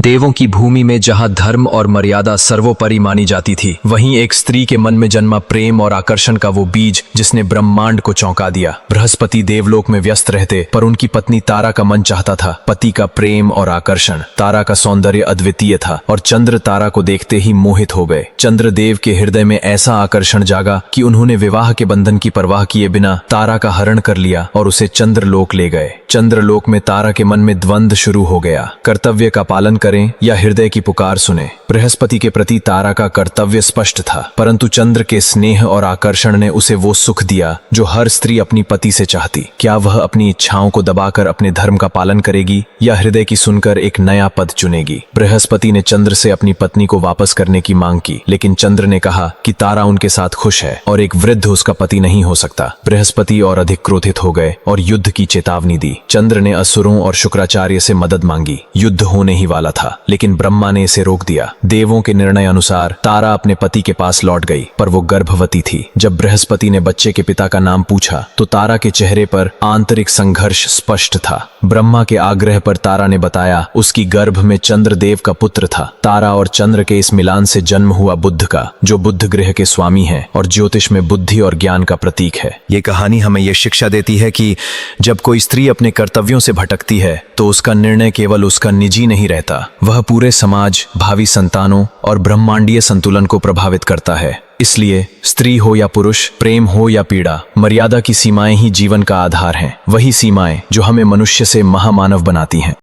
देवों की भूमि में जहां धर्म और मर्यादा सर्वोपरि मानी जाती थी, वहीं एक स्त्री के मन में जन्मा प्रेम और आकर्षण का वो बीज जिसने ब्रह्मांड को चौंका दिया। बृहस्पति देवलोक में व्यस्त रहते, पर उनकी पत्नी तारा का मन चाहता था पति का प्रेम और आकर्षण। तारा का सौंदर्य अद्वितीय था और चंद्र तारा को देखते ही मोहित हो गए। चंद्रदेव के हृदय में ऐसा आकर्षण जागा कि उन्होंने विवाह के बंधन की परवाह किए बिना तारा का हरण कर लिया और उसे चंद्रलोक ले गए। चंद्रलोक में तारा के मन में द्वंद्व शुरू हो गया, कर्तव्य का पालन करें या हृदय की पुकार सुने। बृहस्पति के प्रति तारा का कर्तव्य स्पष्ट था, परंतु चंद्र के स्नेह और आकर्षण ने उसे वो सुख दिया जो हर स्त्री अपनी पति से चाहती। क्या वह अपनी इच्छाओं को दबाकर अपने धर्म का पालन करेगी या हृदय की सुनकर एक नया पद चुनेगी? बृहस्पति ने चंद्र से अपनी पत्नी को वापस करने की मांग की, लेकिन चंद्र ने कहा कि तारा उनके साथ खुश है और एक वृद्ध उसका पति नहीं हो सकता। बृहस्पति और अधिक क्रोधित हो गए और युद्ध की चेतावनी दी। चंद्र ने असुरों और शुक्राचार्य से मदद मांगी। युद्ध होने ही वाला था, लेकिन ब्रह्मा ने इसे रोक दिया। देवों के निर्णय अनुसार तारा अपने पति के पास लौट गई, पर वो गर्भवती थी। जब बृहस्पति ने बच्चे के पिता का नाम पूछा तो तारा के चेहरे पर आंतरिक संघर्ष स्पष्ट था। ब्रह्मा के आग्रह पर तारा ने बताया उसकी गर्भ में चंद्रदेव का पुत्र था। तारा और चंद्र के इस मिलान से जन्म हुआ बुद्ध का, जो बुद्ध गृह के स्वामी हैं और ज्योतिष में बुद्धि और ज्ञान का प्रतीक है। ये कहानी हमें यह शिक्षा देती है कि जब कोई स्त्री अपने कर्तव्यों से भटकती है तो उसका निर्णय केवल उसका निजी नहीं रहता, वह पूरे समाज, भावी संतानों और ब्रह्मांडीय संतुलन को प्रभावित करता है। इसलिए स्त्री हो या पुरुष, प्रेम हो या पीड़ा, मर्यादा की सीमाएं ही जीवन का आधार हैं। वही सीमाएं जो हमें मनुष्य से महामानव बनाती हैं।